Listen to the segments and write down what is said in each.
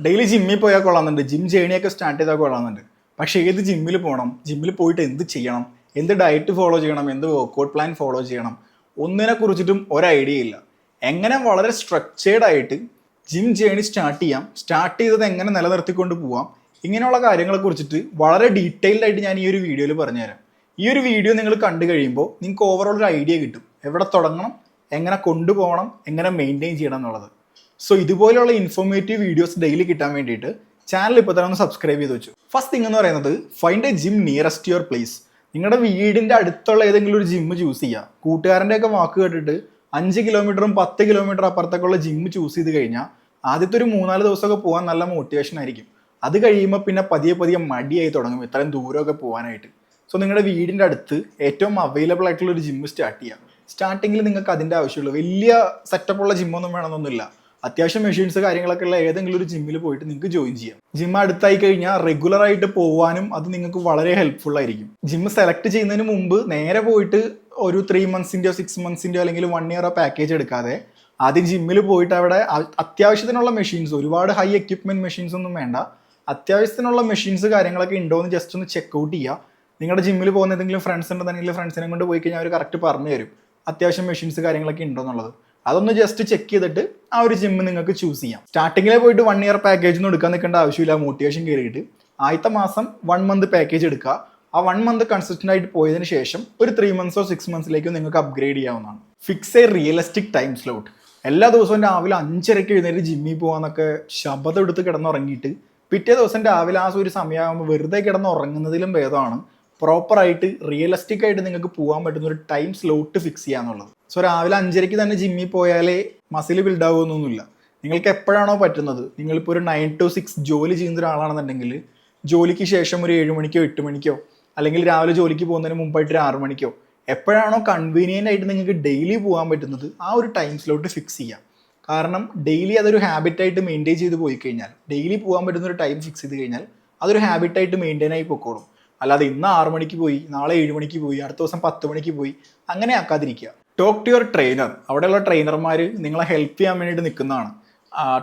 Daily ജിമ്മിൽ പോയാൽ കൊള്ളാമെന്നുണ്ട്, ജിം ജേണിയൊക്കെ സ്റ്റാർട്ട് ചെയ്താൽ കൊള്ളാമെന്നുണ്ട്. പക്ഷേ ഏത് ജിമ്മിൽ പോകണം, ജിമ്മിൽ പോയിട്ട് എന്ത് ചെയ്യണം, എന്ത് ഡയറ്റ് ഫോളോ ചെയ്യണം, എന്ത് വർക്കൗട്ട് പ്ലാൻ ഫോളോ ചെയ്യണം, ഒന്നിനെ കുറിച്ചിട്ടും ഒരു ഐഡിയ ഇല്ല. എങ്ങനെ വളരെ സ്ട്രക്ചേർഡ് ആയിട്ട് ജിം ജേണി സ്റ്റാർട്ട് ചെയ്യാം, സ്റ്റാർട്ട് ചെയ്തത് എങ്ങനെ നിലനിർത്തിക്കൊണ്ട് പോവാം, ഇങ്ങനെയുള്ള കാര്യങ്ങളെ കുറിച്ചിട്ട് വളരെ ഡീറ്റെയിൽഡ് ആയിട്ട് ഞാൻ ഈ ഒരു വീഡിയോയിൽ പറഞ്ഞുതരാം. ഈ ഒരു വീഡിയോ നിങ്ങൾ കണ്ടു കഴിയുമ്പോൾ നിങ്ങൾക്ക് ഓവറോൾ ഒരു ഐഡിയ കിട്ടും, എവിടെ തുടങ്ങണം, എങ്ങനെ കൊണ്ടുപോകണം, എങ്ങനെ മെയിൻറ്റെയിൻ ചെയ്യണം എന്നുള്ളത്. സോ ഇതുപോലെയുള്ള ഇൻഫോർമേറ്റീവ് വീഡിയോസ് ഡെയിലി കിട്ടാൻ വേണ്ടിയിട്ട് ചാനൽ ഇപ്പോൾ തന്നെ ഒന്ന് സബ്സ്ക്രൈബ് ചെയ്ത് വെച്ചു. ഫസ്റ്റ് തിങ് എന്ന് പറയുന്നത്, find a gym nearest your place. നിങ്ങളുടെ വീടിൻ്റെ അടുത്തുള്ള ഏതെങ്കിലും ഒരു ജിം ചൂസ് ചെയ്യുക. കൂട്ടുകാരൻ്റെയൊക്കെ വാക്ക് കേട്ടിട്ട് 5 കിലോമീറ്ററും 10 കിലോമീറ്റർ അപ്പുറത്തേക്കുള്ള ജിം ചൂസ് ചെയ്ത് കഴിഞ്ഞാൽ ആദ്യത്തെ ഒരു 3-4 ദിവസമൊക്കെ പോകാൻ നല്ല മോട്ടിവേഷൻ ആയിരിക്കും. അത് കഴിയുമ്പോൾ പിന്നെ പതിയെ പതിയെ മടിയായി തുടങ്ങും ഇത്രയും ദൂരമൊക്കെ പോകാനായിട്ട്. സോ നിങ്ങളുടെ വീടിൻ്റെ അടുത്ത് ഏറ്റവും അവൈലബിൾ ആയിട്ടുള്ള ഒരു ജിം സ്റ്റാർട്ട് ചെയ്യുക. സ്റ്റാർട്ടിങ്ങിൽ നിങ്ങൾക്ക് അതിൻ്റെ ആവശ്യമുള്ളൂ, വലിയ സെറ്റപ്പുള്ള ജിമ്മൊന്നും വേണമെന്നൊന്നുമില്ല. അത്യാവശ്യം മെഷീൻസ് കാര്യങ്ങളൊക്കെ ഉള്ള ഏതെങ്കിലും ഒരു ജിമ്മിൽ പോയിട്ട് നിങ്ങൾക്ക് ജോയിൻ ചെയ്യാം. ജിം അടുത്തായി കഴിഞ്ഞാൽ റെഗുലർ ആയിട്ട് പോകാനും അത് നിങ്ങൾക്ക് വളരെ ഹെൽപ്ഫുൾ ആയിരിക്കും. ജിം സെലക്ട് ചെയ്യുന്നതിന് മുമ്പ് നേരെ പോയിട്ട് ഒരു 3 മന്ത്സിൻ്റെയോ 6 മന്ത്സിൻ്റെയോ അല്ലെങ്കിൽ 1 ഇയറോ പാക്കേജ് എടുക്കാതെ ആദ്യം ജിമ്മിൽ പോയിട്ട് അവിടെ അത്യാവശ്യത്തിനുള്ള മെഷീൻസ്, ഒരുപാട് ഹൈ എക്യുപ്മെൻറ്റ് മെഷീൻസ് ഒന്നും വേണ്ട, അത്യാവശ്യത്തിനുള്ള മെഷീൻസ് കാര്യങ്ങളൊക്കെ ഉണ്ടോ എന്ന് ജസ്റ്റ് ഒന്ന് ചെക്ക് ഔട്ട് ചെയ്യുക. നിങ്ങളുടെ ജിമ്മിൽ പോകുന്ന ഏതെങ്കിലും ഫ്രണ്ട്സ് ഉണ്ടെന്നുണ്ടെങ്കിൽ ഫ്രണ്ട്സിനെ കൊണ്ട് പോയി കഴിഞ്ഞാൽ അവർ കറക്റ്റ് പറഞ്ഞു തരും അത്യാവശ്യം മെഷീൻസ് കാര്യങ്ങളൊക്കെ ഉണ്ടോ എന്നുള്ളത്. അതൊന്ന് ജസ്റ്റ് ചെക്ക് ചെയ്തിട്ട് ആ ഒരു ജിമ്മ് നിങ്ങൾക്ക് ചൂസ് ചെയ്യാം. സ്റ്റാർട്ടിങ്ങിലെ പോയിട്ട് 1 ഇയർ പാക്കേജ് ഒന്നും എടുക്കാൻ നിൽക്കേണ്ട ആവശ്യമില്ല. മോട്ടിവേഷൻ കയറിയിട്ട് ആദ്യത്തെ മാസം 1 മന്ത് പാക്കേജ് എടുക്കുക. ആ 1 മന്ത് കൺസിസ്റ്റന്റ് ആയിട്ട് പോയതിനു ശേഷം ഒരു 3 മന്ത്സോ 6 മന്ത്സിലേക്കോ നിങ്ങൾക്ക് അപ്ഗ്രേഡ് ചെയ്യാവുന്നതാണ്. Fix A realistic time slot. എല്ലാ ദിവസവും രാവിലെ 5:30 എഴുന്നേറ്റ് ജിമ്മിൽ പോകാന്നൊക്കെ ശബ്ദം എടുത്ത് കിടന്നുറങ്ങിയിട്ട് പിറ്റേ ദിവസം രാവിലെ ആ ഒരു സമയമാകുമ്പോൾ വെറുതെ കിടന്നുറങ്ങുന്നതിലും ഭേദമാണ് പ്രോപ്പറായിട്ട് റിയലിസ്റ്റിക് ആയിട്ട് നിങ്ങൾക്ക് പോകാൻ പറ്റുന്ന ഒരു ടൈം സ്ലോട്ട് ഫിക്സ് ചെയ്യാന്നുള്ളത്. സോ രാവിലെ 5:30 തന്നെ ജിമ്മിൽ പോയാലേ മസിൽ ബിൽഡ് ആകുമെന്നൊന്നുമില്ല. നിങ്ങൾക്ക് എപ്പോഴാണോ പറ്റുന്നത്, നിങ്ങളിപ്പോൾ ഒരു 9 to 6 ജോലി ചെയ്യുന്ന ഒരാളാണെന്നുണ്ടെങ്കിൽ ജോലിക്ക് ശേഷം ഒരു 7 മണിക്കോ 8 മണിക്കോ അല്ലെങ്കിൽ രാവിലെ ജോലിക്ക് പോകുന്നതിന് മുമ്പായിട്ട് ഒരു 6 മണിക്കോ എപ്പോഴാണോ കൺവീനിയൻ്റ് ആയിട്ട് നിങ്ങൾക്ക് ഡെയിലി പോകാൻ പറ്റുന്നത് ആ ഒരു ടൈം സ്ലോട്ട് ഫിക്സ് ചെയ്യാം. കാരണം ഡെയിലി അതൊരു ഹാബിറ്റായിട്ട് മെയിൻറ്റെയിൻ ചെയ്ത് പോയി കഴിഞ്ഞാൽ, ഡെയിലി പോകാൻ പറ്റുന്ന ഒരു ടൈം ഫിക്സ് ചെയ്ത് കഴിഞ്ഞാൽ അതൊരു ഹാബിറ്റായിട്ട് മെയിൻറ്റെയിൻ ആയി പൊക്കോളും. അല്ലാതെ ഇന്ന് 6 മണിക്ക് പോയി, നാളെ 7 മണിക്ക് പോയി, അടുത്ത ദിവസം 10 മണിക്ക് പോയി, അങ്ങനെ ആക്കാതിരിക്കുക. Talk to your trainer. അവിടെയുള്ള ട്രെയിനർമാർ നിങ്ങളെ ഹെൽപ്പ് ചെയ്യാൻ വേണ്ടിയിട്ട് നിൽക്കുന്നതാണ്.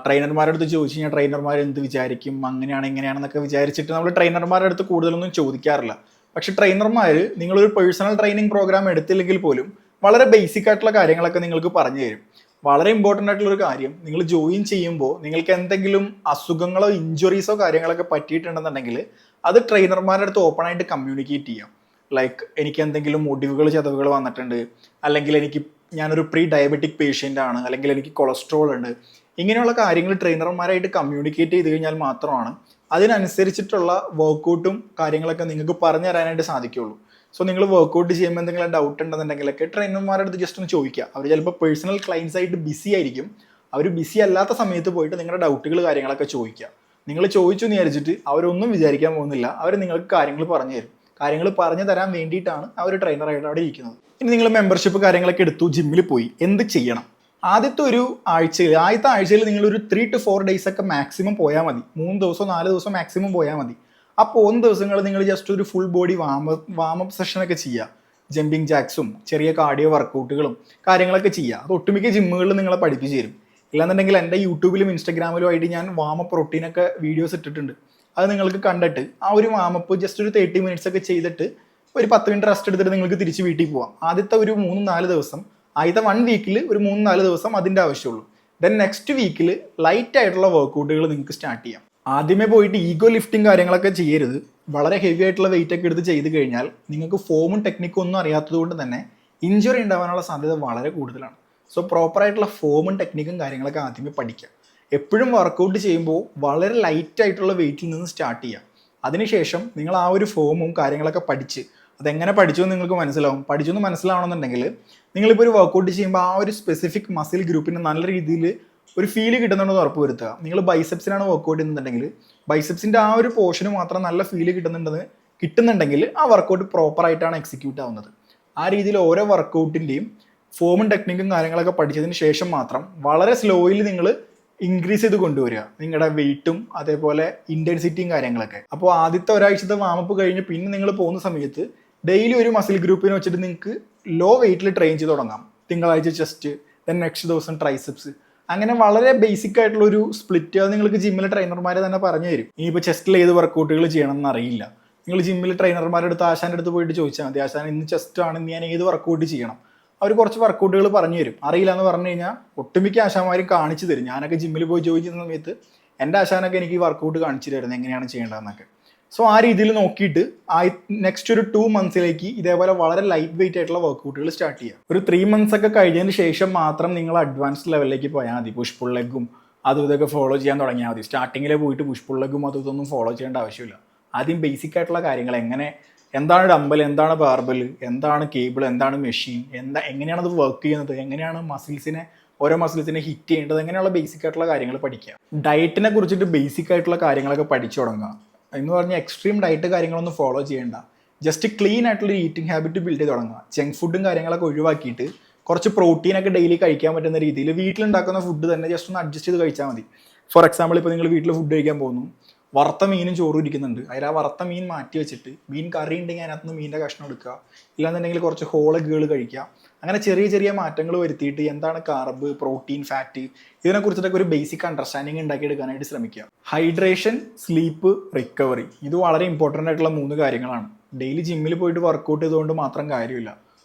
ട്രെയിനർമാരുടെ അടുത്ത് ചോദിച്ചു കഴിഞ്ഞാൽ ട്രെയിനർമാർ എന്ത് വിചാരിക്കും, അങ്ങനെയാണ് ഇങ്ങനെയാണെന്നൊക്കെ വിചാരിച്ചിട്ട് നമ്മൾ ട്രെയിനർമാരുടെ അടുത്ത് കൂടുതലൊന്നും ചോദിക്കാറില്ല. പക്ഷെ ട്രെയിനർമാർ നിങ്ങളൊരു പേഴ്സണൽ ട്രെയിനിങ് പ്രോഗ്രാം എടുത്തില്ലെങ്കിൽ പോലും വളരെ ബേസിക് ആയിട്ടുള്ള കാര്യങ്ങളൊക്കെ നിങ്ങൾക്ക് പറഞ്ഞു തരും. വളരെ ഇമ്പോർട്ടൻ്റ് ആയിട്ടുള്ള ഒരു കാര്യം, നിങ്ങൾ ജോയിൻ ചെയ്യുമ്പോൾ നിങ്ങൾക്ക് എന്തെങ്കിലും അസുഖങ്ങളോ ഇഞ്ചുറീസോ കാര്യങ്ങളൊക്കെ പറ്റിയിട്ടുണ്ടെന്നുണ്ടെങ്കിൽ അത് ട്രെയിനർമാരുടെ അടുത്ത് ഓപ്പൺ ആയിട്ട് കമ്മ്യൂണിക്കേറ്റ് ചെയ്യാം. ലൈക്ക് എനിക്ക് എന്തെങ്കിലും ഒടിവുകൾ ചതവുകൾ വന്നിട്ടുണ്ട്, അല്ലെങ്കിൽ ഞാനൊരു പ്രീ ഡയബറ്റിക് പേഷ്യൻ്റ് ആണ്, അല്ലെങ്കിൽ എനിക്ക് കൊളസ്ട്രോൾ ഉണ്ട്, ഇങ്ങനെയുള്ള കാര്യങ്ങൾ ട്രെയിനർമാരായിട്ട് കമ്മ്യൂണിക്കേറ്റ് ചെയ്ത് കഴിഞ്ഞാൽ മാത്രമാണ് അതിനനുസരിച്ചിട്ടുള്ള വർക്കൗട്ടും കാര്യങ്ങളൊക്കെ നിങ്ങൾക്ക് പറഞ്ഞു തരാനായിട്ട് സാധിക്കുള്ളൂ. സോ നിങ്ങൾ വർക്കൗട്ട് ചെയ്യുമ്പോൾ എന്തെങ്കിലും ഡൗട്ട് ഉണ്ടെന്നുണ്ടെങ്കിലൊക്കെ ട്രെയിനർമാരുടെ അടുത്ത് ജസ്റ്റ് ഒന്ന് ചോദിക്കുക. അവർ ചിലപ്പോൾ പേഴ്സണൽ ക്ലയൻസ് ആയിട്ട് ബിസി ആയിരിക്കും. അവർ ബിസി അല്ലാത്ത സമയത്ത് പോയിട്ട് നിങ്ങളുടെ ഡൗട്ടുകൾ കാര്യങ്ങളൊക്കെ ചോദിക്കുക. നിങ്ങൾ ചോദിച്ചു എന്ന് വിചാരിച്ചിട്ട് അവരൊന്നും വിചാരിക്കാൻ പോകുന്നില്ല, അവർ നിങ്ങൾക്ക് കാര്യങ്ങൾ പറഞ്ഞു തരും. കാര്യങ്ങൾ പറഞ്ഞു തരാൻ വേണ്ടിയിട്ടാണ് ആ ഒരു ട്രെയിനറായിട്ട് അവിടെ ഇരിക്കുന്നത്. ഇനി നിങ്ങൾ മെമ്പർഷിപ്പ് കാര്യങ്ങളൊക്കെ എടുത്തു, ജിമ്മിൽ പോയി, എന്ത് ചെയ്യണം? ആദ്യത്തെ ആഴ്ചയിൽ നിങ്ങൾ ഒരു 3 to 4 days ഒക്കെ മാക്സിമം പോയാൽ മതി. 3 ദിവസമോ 4 ദിവസം മാക്സിമം പോയാൽ മതി. ആ പോകുന്ന ദിവസങ്ങൾ നിങ്ങൾ ജസ്റ്റ് ഒരു ഫുൾ ബോഡി വാമപ്പ് സെഷനൊക്കെ ചെയ്യുക. ജമ്പിങ് ജാക്സും ചെറിയ കാർഡിയോ വർക്കൗട്ടുകളും കാര്യങ്ങളൊക്കെ ചെയ്യുക. അത് ഒട്ടുമിക്ക ജിമ്മുകളിൽ നിങ്ങളെ പഠിപ്പിച്ച് തരും. ഇല്ലാന്നുണ്ടെങ്കിൽ എൻ്റെ യൂട്യൂബിലും ഇൻസ്റ്റാഗ്രാമിലും ആയിട്ട് ഞാൻ വാമപ്പ് റൊട്ടീനൊക്കെ വീഡിയോസ് ഇട്ടിട്ടുണ്ട്. അത് നിങ്ങൾക്ക് കണ്ടിട്ട് ആ ഒരു വാമപ്പ് ജസ്റ്റ് ഒരു 30 minutes ഒക്കെ ചെയ്തിട്ട് ഒരു 10 മിനിറ്റ് റെസ്റ്റ് എടുത്തിട്ട് നിങ്ങൾക്ക് തിരിച്ച് വീട്ടിൽ പോവാം. ആദ്യത്തെ ഒരു 3-4 ദിവസം, ആദ്യത്തെ 1 വീക്കിൽ ഒരു 3-4 ദിവസം അതിൻ്റെ ആവശ്യമുള്ളൂ. ദെൻ നെക്സ്റ്റ് വീക്കിൽ ലൈറ്റ് ആയിട്ടുള്ള വർക്കൗട്ടുകൾ നിങ്ങൾക്ക് സ്റ്റാർട്ട് ചെയ്യാം. ആദ്യമേ പോയിട്ട് ഈഗോ ലിഫ്റ്റിംഗ് കാര്യങ്ങളൊക്കെ ചെയ്യരുത്. വളരെ ഹെവി ആയിട്ടുള്ള വെയിറ്റ് ഒക്കെ എടുത്ത് ചെയ്ത് കഴിഞ്ഞാൽ നിങ്ങൾക്ക് ഫോമും ടെക്നിക്കും ഒന്നും അറിയാത്തത് കൊണ്ട് തന്നെ ഇഞ്ചുറി ഉണ്ടാവാനുള്ള സാധ്യത വളരെ കൂടുതലാണ്. സോ പ്രോപ്പറായിട്ടുള്ള ഫോമും ടെക്നിക്കും കാര്യങ്ങളൊക്കെ ആദ്യമേ പഠിക്കുക. എപ്പോഴും വർക്കൗട്ട് ചെയ്യുമ്പോൾ വളരെ ലൈറ്റ് ആയിട്ടുള്ള വെയിറ്റിൽ നിന്ന് സ്റ്റാർട്ട് ചെയ്യുക. അതിനുശേഷം നിങ്ങൾ ആ ഒരു ഫോമും കാര്യങ്ങളൊക്കെ പഠിച്ച്, അതെങ്ങനെ പഠിച്ചു എന്ന് നിങ്ങൾക്ക് മനസ്സിലാവും. പഠിച്ചെന്ന് മനസ്സിലാവണമെന്നുണ്ടെങ്കിൽ നിങ്ങളിപ്പോൾ ഒരു വർക്കൗട്ട് ചെയ്യുമ്പോൾ ആ ഒരു സ്പെസിഫിക് മസിൽ ഗ്രൂപ്പിന് നല്ല രീതിയിൽ ഒരു ഫീല് കിട്ടുന്നുണ്ടെന്ന് ഉറപ്പ് വരുത്തുക. നിങ്ങൾ ബൈസെപ്സിനാണ് വർക്കൗട്ട് ചെയ്യുന്നുണ്ടെങ്കിൽ ബൈസെപ്സിൻ്റെ ആ ഒരു പോർഷന് മാത്രം നല്ല ഫീല് കിട്ടുന്നുണ്ടെങ്കിൽ ആ വർക്കൗട്ട് പ്രോപ്പറായിട്ടാണ് എക്സിക്യൂട്ട് ആവുന്നത്. ആ രീതിയിൽ ഓരോ വർക്കൗട്ടിൻ്റെയും ഫോമും ടെക്നിക്കും കാര്യങ്ങളൊക്കെ പഠിച്ചതിന് ശേഷം മാത്രം വളരെ സ്ലോയിൽ നിങ്ങൾ ഇൻക്രീസ് ചെയ്ത് കൊണ്ടുവരിക നിങ്ങളുടെ വെയിറ്റും അതേപോലെ ഇൻറ്റൻസിറ്റിയും കാര്യങ്ങളൊക്കെ. അപ്പോൾ ആദ്യത്തെ ഒരാഴ്ചത്തെ വാമപ്പ് കഴിഞ്ഞ് പിന്നെ നിങ്ങൾ പോകുന്ന സമയത്ത് ഡെയിലി ഒരു മസിൽ ഗ്രൂപ്പിനെ വെച്ചിട്ട് നിങ്ങൾക്ക് ലോ വെയിറ്റിൽ ട്രെയിൻ ചെയ്ത് തുടങ്ങാം. തിങ്കളാഴ്ച ചെസ്റ്റ്, ദെൻ നെക്സ്റ്റ് ദിവസം ട്രൈസെപ്സ്, അങ്ങനെ വളരെ ബേസിക് ആയിട്ടുള്ള ഒരു സ്പ്ലിറ്റ് അത് നിങ്ങൾക്ക് ജിമ്മിലെ ട്രെയിനർമാർ തന്നെ പറഞ്ഞു തരും. ഇനിയിപ്പോൾ ചെസ്റ്റിൽ ഏത് വർക്കൗട്ടുകൾ ചെയ്യണം എന്ന് അറിയില്ല, നിങ്ങൾ ജിമ്മിൽ ട്രെയിനർമാരുടെ അടുത്ത് ആശാൻ്റെ അടുത്ത് പോയിട്ട് ചോദിച്ചാൽ മതി, ആശാൻ ഇന്ന് ചെസ്റ്റ് ആണ്, ഞാൻ ഏത് വർക്കൗട്ട് ചെയ്യണം. അവർ കുറച്ച് വർക്കൗട്ടുകൾ പറഞ്ഞു തരും. അറിയില്ല എന്ന് പറഞ്ഞു കഴിഞ്ഞാൽ ഒട്ടുമിക്ക ആശാന്മാരും കാണിച്ചു തരും. ഞാനൊക്കെ ജിമ്മിൽ പോയി ചോദിക്കുന്ന സമയത്ത് എൻ്റെ ആശാനൊക്കെ എനിക്ക് വർക്കൗട്ട് കാണിച്ചു തരുന്നത് എങ്ങനെയാണ് ചെയ്യേണ്ടതെന്നൊക്കെ. സോ ആ രീതിയിൽ നോക്കിയിട്ട് നെക്സ്റ്റ് ഒരു 2 മന്ത്സിലേക്ക് ഇതേപോലെ വളരെ ലൈറ്റ് വെയിറ്റ് ആയിട്ടുള്ള വർക്കൗട്ടുകൾ സ്റ്റാർട്ട് ചെയ്യുക. ഒരു 3 മന്ത്സ് ഒക്കെ കഴിഞ്ഞതിന് ശേഷം മാത്രം നിങ്ങൾ അഡ്വാൻസ്ഡ് ലെവലിലേക്ക് പോയാൽ മതി. പുഷ് പുൾ ലെഗും അതും ഇതൊക്കെ ഫോളോ ചെയ്യാൻ തുടങ്ങിയാൽ മതി. സ്റ്റാർട്ടിങ്ങിൽ പോയിട്ട് പുഷ് പുൾ ലെഗും അതും ഇതൊന്നും ഫോളോ ചെയ്യേണ്ട ആവശ്യമില്ല. ആദ്യം ബേസിക് ആയിട്ടുള്ള കാര്യങ്ങൾ, എന്താണ് ഡമ്പൽ, എന്താണ് ബാർബൽ, എന്താണ് കേബിൾ, എന്താണ് മെഷീൻ, എങ്ങനെയാണ് അത് വർക്ക് ചെയ്യുന്നത്, എങ്ങനെയാണ് ഓരോ മസിൽസിനെ ഹിറ്റ് ചെയ്യേണ്ടത്, അങ്ങനെയുള്ള ബേസിക് ആയിട്ടുള്ള കാര്യങ്ങൾ പഠിക്കുക. ഡയറ്റിനെ കുറിച്ചിട്ട് ബേസിക് ആയിട്ടുള്ള കാര്യങ്ങളൊക്കെ പഠിച്ചു തുടങ്ങുക. എന്ന് പറഞ്ഞാൽ എക്സ്ട്രീം ഡയറ്റ് കാര്യങ്ങളൊന്നും ഫോളോ ചെയ്യേണ്ട, ജസ്റ്റ് ക്ലീൻ ആയിട്ടുള്ള ഈറ്റിംഗ് ഹാബിറ്റ് ബിൽഡ് ചെയ്ത് തുടങ്ങുക. ജങ്ക് ഫുഡും കാര്യങ്ങളൊക്കെ ഒഴിവാക്കിയിട്ട് കുറച്ച് പ്രോട്ടീനൊക്കെ ഡെയിലി കഴിക്കാൻ പറ്റുന്ന രീതിയിൽ വീട്ടിലുണ്ടാക്കുന്ന ഫുഡ് തന്നെ ജസ്റ്റ് ഒന്ന് അഡ്ജസ്റ്റ് ചെയ്ത് കഴിച്ചാൽ മതി. ഫോർ എക്സാമ്പിൾ, ഇപ്പോൾ നിങ്ങൾ വീട്ടിൽ ഫുഡ് കഴിക്കാൻ പോകുന്നു, വറുത്ത മീനും ചോറും ഇരിക്കുന്നുണ്ട്, അതിൽ ആ വറുത്ത മീൻ മാറ്റി വെച്ചിട്ട് മീൻ കറി ഉണ്ടെങ്കിൽ അതിനകത്ത് നിന്ന് മീനിൻ്റെ കഷ്ണം എടുക്കുക, ഇല്ലാന്നുണ്ടെങ്കിൽ കുറച്ച് ഹോൾ എഗ്ഗുകൾ കഴിക്കുക. അങ്ങനെ ചെറിയ ചെറിയ മാറ്റങ്ങൾ വരുത്തിയിട്ട് എന്താണ് കാർബ്, പ്രോട്ടീൻ, ഫാറ്റ്, ഇതിനെക്കുറിച്ചിട്ടൊക്കെ ഒരു ബേസിക് അണ്ടർസ്റ്റാൻഡിങ് ഉണ്ടാക്കിയെടുക്കാനായിട്ട് ശ്രമിക്കുക. ഹൈഡ്രേഷൻ, സ്ലീപ്പ്, റിക്കവറി, ഇത് വളരെ ഇമ്പോർട്ടൻ്റ് ആയിട്ടുള്ള 3 കാര്യങ്ങളാണ്. ഡെയിലി ജിമ്മിൽ പോയിട്ട് വർക്കൗട്ട് ചെയ്തുകൊണ്ട് മാത്രം കാര്യമില്ല,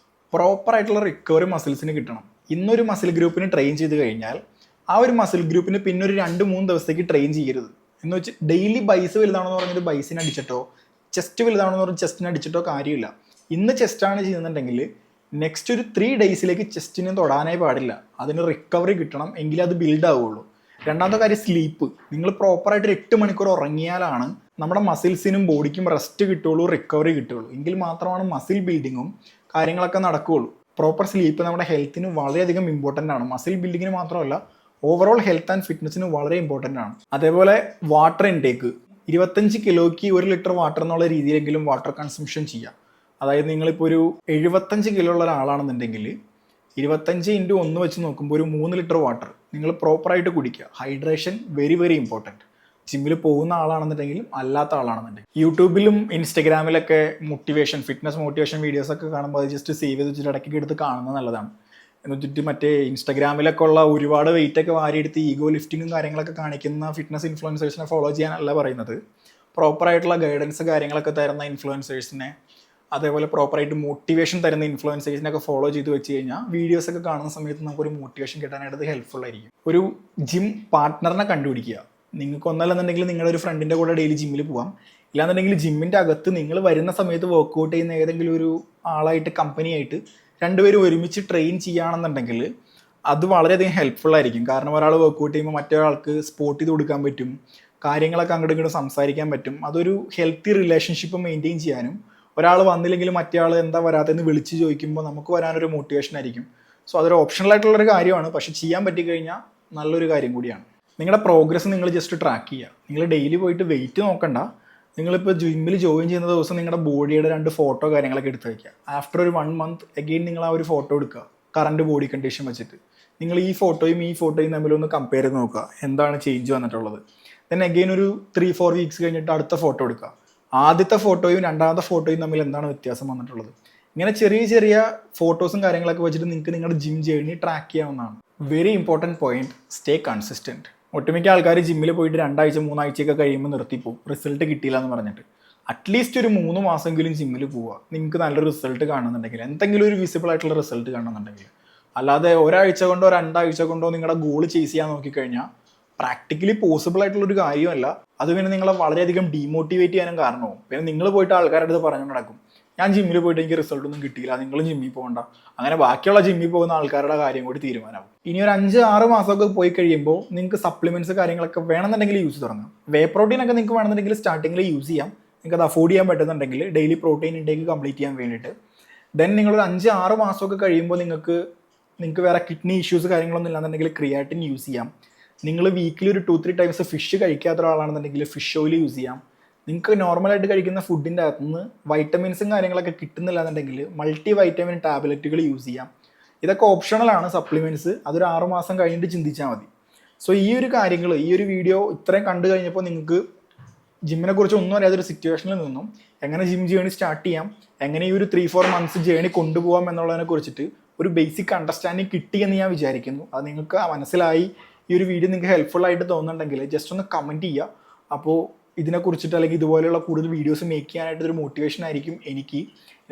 പ്രോപ്പറായിട്ടുള്ള റിക്കവറി മസിൽസിന് കിട്ടണം. ഇന്നൊരു മസിൽ ഗ്രൂപ്പിന് ട്രെയിൻ ചെയ്ത് കഴിഞ്ഞാൽ ആ ഒരു മസിൽ ഗ്രൂപ്പിന് പിന്നെ ഒരു 2-3 ദിവസത്തേക്ക് ട്രെയിൻ ചെയ്യരുത്. എന്ന് വെച്ച് ഡെയിലി ബൈസ് വലുതാണെന്ന് പറഞ്ഞിട്ട് ബൈസിന് അടിച്ചിട്ടോ, ചെസ്റ്റ് വലുതാണെന്ന് പറഞ്ഞ് ചെസ്റ്റിന് അടിച്ചിട്ടോ കാര്യമില്ല. ഇന്ന് ചെസ്റ്റാണ് ചെയ്യുന്നുണ്ടെങ്കിൽ നെക്സ്റ്റ് ഒരു 3 ഡേയ്സിലേക്ക് ചെസ്റ്റിന് തൊടാനേ പാടില്ല. അതിന് റിക്കവറി കിട്ടണം, എങ്കിലേ അത് ബിൽഡ് ആവുള്ളൂ. രണ്ടാമത്തെ കാര്യം സ്ലീപ്പ്. നിങ്ങൾ പ്രോപ്പറായിട്ട് 8 മണിക്കൂർ ഉറങ്ങിയാലാണ് നമ്മുടെ മസിൽസിനും ബോഡിക്കും റെസ്റ്റ് കിട്ടുള്ളൂ, റിക്കവറി കിട്ടുള്ളൂ. എങ്കിൽ മാത്രമാണ് മസിൽ ബിൽഡിങ്ങും കാര്യങ്ങളൊക്കെ നടക്കുകയുള്ളൂ. പ്രോപ്പർ സ്ലീപ്പ് നമ്മുടെ ഹെൽത്തിന് വളരെയധികം ഇമ്പോർട്ടൻ്റ് ആണ്. മസിൽ ബിൽഡിങ്ങിന് മാത്രമല്ല, ഓവറോൾ ഹെൽത്ത് ആൻഡ് ഫിറ്റ്നസിന് വളരെ ഇമ്പോർട്ടൻ്റ് ആണ്. അതേപോലെ വാട്ടർ ഇൻടേക്ക്, 25 കിലോയ്ക്ക് 1 ലിറ്റർ വാട്ടർ എന്നുള്ള രീതിയിലെങ്കിലും വാട്ടർ കൺസംഷൻ ചെയ്യാം. അതായത് നിങ്ങളിപ്പോൾ ഒരു 75 കിലോ ഉള്ള ഒരാളാണെന്നുണ്ടെങ്കിൽ 25 × 1 വെച്ച് നോക്കുമ്പോൾ ഒരു 3 ലിറ്റർ വാട്ടർ നിങ്ങൾ പ്രോപ്പറായിട്ട് കുടിക്കുക. Hydration very very important. ജിമ്മിൽ പോകുന്ന ആളാണെന്നുണ്ടെങ്കിലും അല്ലാത്ത ആളാണെന്നുണ്ടെങ്കിൽ. യൂട്യൂബിലും ഇൻസ്റ്റഗ്രാമിലൊക്കെ ഫിറ്റ്നസ് മോട്ടിവേഷൻ വീഡിയോസൊക്കെ കാണുമ്പോൾ അത് ജസ്റ്റ് സേവ് ചെയ്ത് വെച്ചിട്ട് ഇടയ്ക്ക് എടുത്ത് കാണുന്നത് നല്ലതാണ്. എന്നിട്ട് മറ്റേ ഇൻസ്റ്റഗ്രാമിലൊക്കെ ഉള്ള ഒരുപാട് വെയിറ്റൊക്കെ വാരിയെടുത്ത് ഈഗോ ലിഫ്റ്റിങ്ങും കാര്യങ്ങളൊക്കെ കാണിക്കുന്ന ഫിറ്റ്നസ് ഇൻഫ്ലുവൻസേഴ്സിനെ ഫോളോ ചെയ്യാനല്ല പറയുന്നത്. പ്രോപ്പറായിട്ടുള്ള ഗൈഡൻസ് കാര്യങ്ങളൊക്കെ തരുന്ന ഇൻഫ്ലുവൻസേഴ്സിനെ, അതേപോലെ പ്രോപ്പറായിട്ട് മോട്ടിവേഷൻ തരുന്ന ഇൻഫ്ലുവൻസേഴ്സിനൊക്കെ ഫോളോ ചെയ്ത് വെച്ച് കഴിഞ്ഞാൽ വീഡിയോസൊക്കെ കാണുന്ന സമയത്ത് നമുക്കൊരു മോട്ടിവേഷൻ കിട്ടാനായിട്ട് ഹെൽപ്ഫുൾ ആയിരിക്കും. ഒരു ജിം പാർട്ട്ണറിനെ കണ്ടുപിടിക്കുക. നിങ്ങൾക്ക് ഒന്നല്ലെന്നുണ്ടെങ്കിൽ നിങ്ങളുടെ ഒരു ഫ്രണ്ടിൻ്റെ കൂടെ ഡെയിലി ജിമ്മിൽ പോകാം. ഇല്ലാന്നുണ്ടെങ്കിൽ ജിമ്മിൻ്റെ അകത്ത് നിങ്ങൾ വരുന്ന സമയത്ത് വർക്കൗട്ട് ചെയ്യുന്ന ഏതെങ്കിലും ഒരു ആളായിട്ട്, കമ്പനിയായിട്ട് 2 പേരും ഒരുമിച്ച് ട്രെയിൻ ചെയ്യുകയാണെന്നുണ്ടെങ്കിൽ അത് വളരെയധികം ഹെൽപ്ഫുൾ ആയിരിക്കും. കാരണം ഒരാൾ വർക്കൗട്ട് ചെയ്യുമ്പോൾ മറ്റൊരാൾക്ക് സ്പോട്ട് ചെയ്ത് കൊടുക്കാൻ പറ്റും, കാര്യങ്ങളൊക്കെ അങ്ങോട്ടും ഇങ്ങോട്ടും സംസാരിക്കാൻ പറ്റും. അതൊരു ഹെൽത്തി റിലേഷൻഷിപ്പ് മെയിൻറ്റെയിൻ ചെയ്യാനും, ഒരാൾ വന്നില്ലെങ്കിൽ മറ്റേ ആൾ എന്താ വരാത്തതെന്ന് വിളിച്ച് ചോദിക്കുമ്പോൾ നമുക്ക് വരാനൊരു മോട്ടിവേഷൻ ആയിരിക്കും. സോ അതൊരു ഓപ്ഷണലായിട്ടുള്ളൊരു കാര്യമാണ്, പക്ഷെ ചെയ്യാൻ പറ്റിക്കഴിഞ്ഞാൽ നല്ലൊരു കാര്യം കൂടിയാണ്. നിങ്ങളുടെ പ്രോഗ്രസ് നിങ്ങൾ ജസ്റ്റ് ട്രാക്ക് ചെയ്യുക. നിങ്ങൾ ഡെയിലി പോയിട്ട് വെയിറ്റ് നോക്കണ്ട. നിങ്ങളിപ്പോൾ ജിമ്മിൽ ജോയിൻ ചെയ്യുന്ന ദിവസം നിങ്ങളുടെ ബോഡിയുടെ 2 ഫോട്ടോ കാര്യങ്ങളൊക്കെ എടുത്ത് വയ്ക്കുക. ആഫ്റ്റർ ഒരു 1 മന്ത് അഗെയിൻ നിങ്ങൾ ആ ഒരു ഫോട്ടോ എടുക്കുക, കറണ്ട് ബോഡി കണ്ടീഷൻ വെച്ചിട്ട്. നിങ്ങൾ ഈ ഫോട്ടോയും തമ്മിലൊന്ന് കമ്പയർ ചെയ്ത് നോക്കുക, എന്താണ് ചേഞ്ച് വന്നിട്ടുള്ളത്. ദെൻ അഗെയിൻ ഒരു 3-4 വീക്സ് കഴിഞ്ഞിട്ട് അടുത്ത ഫോട്ടോ എടുക്കുക. ആദ്യത്തെ ഫോട്ടോയും രണ്ടാമത്തെ ഫോട്ടോയും തമ്മിൽ എന്താണ് വ്യത്യാസം വന്നിട്ടുള്ളത്. ഇങ്ങനെ ചെറിയ ചെറിയ ഫോട്ടോസും കാര്യങ്ങളൊക്കെ വെച്ചിട്ട് നിങ്ങൾക്ക് നിങ്ങളുടെ ജിം ജേർണി ട്രാക്ക് ചെയ്യാവുന്നതാണ്. Very important point, stay consistent. ഒട്ടുമിക്ക ആൾക്കാർ ജിമ്മിൽ പോയിട്ട് 2 ആഴ്ച 3 ആഴ്ചയൊക്കെ കഴിയുമ്പോൾ നിർത്തിപ്പോവും, റിസൾട്ട് കിട്ടിയില്ല എന്ന് പറഞ്ഞിട്ട്. അറ്റ്ലീസ്റ്റ് ഒരു 3 മാസമെങ്കിലും ജിമ്മിൽ പോവുക. നിങ്ങൾക്ക് നല്ലൊരു റിസൾട്ട് കാണുന്നുണ്ടെങ്കിൽ, എന്തെങ്കിലും ഒരു വിസിബിൾ ആയിട്ടുള്ള റിസൾട്ട് കാണുന്നുണ്ടെങ്കിൽ. അല്ലാതെ ഒരാഴ്ച കൊണ്ടോ 2 ആഴ്ച കൊണ്ടോ നിങ്ങളുടെ ഗോൾ ചേസ് ചെയ്യാൻ നോക്കിക്കഴിഞ്ഞാൽ പ്രാക്ടിക്കലി പോസിബിൾ ആയിട്ടുള്ളൊരു കാര്യമല്ല. അത് പിന്നെ നിങ്ങളെ വളരെയധികം ഡീമോട്ടിവേറ്റ് ചെയ്യാനും കാരണമാവും. പിന്നെ നിങ്ങൾ പോയിട്ട് ആൾക്കാരുടെ അടുത്ത് പറഞ്ഞു നടക്കും, ഞാൻ ജിമ്മിൽ പോയിട്ട് എനിക്ക് റിസൾട്ട് ഒന്നും കിട്ടിയില്ല, നിങ്ങളും ജിമ്മിൽ പോകണ്ട. അങ്ങനെ ബാക്കിയുള്ള ജിമ്മിൽ പോകുന്ന ആൾക്കാരുടെ കാര്യം കൂടി തീരുമാനമാവും. ഇനി ഒരു 5-6 മാസമൊക്കെ പോയി കഴിയുമ്പോൾ നിങ്ങൾക്ക് സപ്ലിമെന്റ്സ് കാര്യങ്ങളൊക്കെ വേണമെന്നുണ്ടെങ്കിൽ യൂസ് തുടങ്ങാം. വേ പ്രോട്ടീൻ ഒക്കെ നിങ്ങൾക്ക് വേണമെന്നുണ്ടെങ്കിൽ സ്റ്റാർട്ടിങ്ങിൽ യൂസ് ചെയ്യാം. നിങ്ങൾക്ക് അത് അഫോർഡ് ചെയ്യാൻ പറ്റുന്നുണ്ടെങ്കിൽ ഡെയിലി പ്രോട്ടീൻ ഇൻടേക്ക് കംപ്ലീറ്റ് ചെയ്യാൻ വേണ്ടിയിട്ട്. ദെൻ നിങ്ങളൊരു 5-6 മാസമൊക്കെ കഴിയുമ്പോൾ നിങ്ങൾക്ക് വേറെ കിഡ്നി ഇഷ്യൂസ് കാര്യങ്ങളൊന്നും ഇല്ലാന്നുണ്ടെങ്കിൽ ക്രിയാറ്റിൻ യൂസ് ചെയ്യാം. നിങ്ങൾ വീക്കിലി ഒരു 2-3 ടൈംസ് ഫിഷ് കഴിക്കാത്ത ഒരാളാണെന്നുണ്ടെങ്കിൽ ഫിഷ് ഓയിൽ യൂസ് ചെയ്യാം. നിങ്ങൾക്ക് നോർമലായിട്ട് കഴിക്കുന്ന ഫുഡിൻ്റെ അകത്തുനിന്ന് വൈറ്റമിൻസും കാര്യങ്ങളൊക്കെ കിട്ടുന്നില്ല എന്നുണ്ടെങ്കിൽ മൾട്ടി വൈറ്റമിൻ ടാബ്ലറ്റുകൾ യൂസ് ചെയ്യാം. ഇതൊക്കെ ഓപ്ഷണലാണ് സപ്ലിമെൻറ്റ്സ്. അതൊരു 6 മാസം കഴിഞ്ഞിട്ട് ചിന്തിച്ചാൽ മതി. സോ ഈ ഒരു കാര്യങ്ങൾ, ഈ ഒരു വീഡിയോ ഇത്രയും കണ്ടു കഴിഞ്ഞപ്പോൾ നിങ്ങൾക്ക് ജിമ്മിനെ കുറിച്ച് ഒന്നും അറിയാത്തൊരു സിറ്റുവേഷനിൽ നിന്നും എങ്ങനെ ജിം ജേണി സ്റ്റാർട്ട് ചെയ്യാം, എങ്ങനെ ഈ ഒരു 3-4 മന്ത്സ് ജേണി കൊണ്ടുപോകാം എന്നുള്ളതിനെ കുറിച്ചിട്ട് ഒരു ബേസിക് അണ്ടർസ്റ്റാൻഡിങ് കിട്ടിയെന്ന് ഞാൻ വിചാരിക്കുന്നു. അത് നിങ്ങൾക്ക് മനസ്സിലായി ഈ ഒരു വീഡിയോ നിങ്ങൾക്ക് ഹെൽപ്ഫുൾ ആയിട്ട് തോന്നുന്നുണ്ടെങ്കിൽ ജസ്റ്റ് ഒന്ന് കമൻറ്റ് ചെയ്യുക. അപ്പോൾ ഇതിനെക്കുറിച്ചിട്ട് അല്ലെങ്കിൽ ഇതുപോലെയുള്ള കൂടുതൽ വീഡിയോസ് മേക്ക് ചെയ്യാനായിട്ട് ഒരു മോട്ടിവേഷൻ ആയിരിക്കും എനിക്ക്.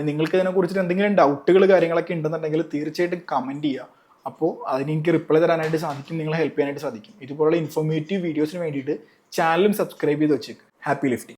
നിങ്ങൾക്ക് ഇതിനെക്കുറിച്ചിട്ട് എന്തെങ്കിലും ഡൗട്ടുകൾ കാര്യങ്ങളൊക്കെ ഉണ്ടെന്നുണ്ടെങ്കിൽ തീർച്ചയായിട്ടും കമൻറ്റ് ചെയ്യുക. അപ്പോൾ അതിന് എനിക്ക് റിപ്ലൈ തരാനായിട്ട് സാധിക്കും, നിങ്ങളെ ഹെൽപ്പ് ചെയ്യാനായിട്ട് സാധിക്കും. ഇതുപോലുള്ള ഇൻഫോർമേറ്റീവ് വീഡിയോസിന് വേണ്ടിയിട്ട് ചാനലും സബ്സ്ക്രൈബ് ചെയ്ത് വെച്ചേക്ക്. Happy lifting.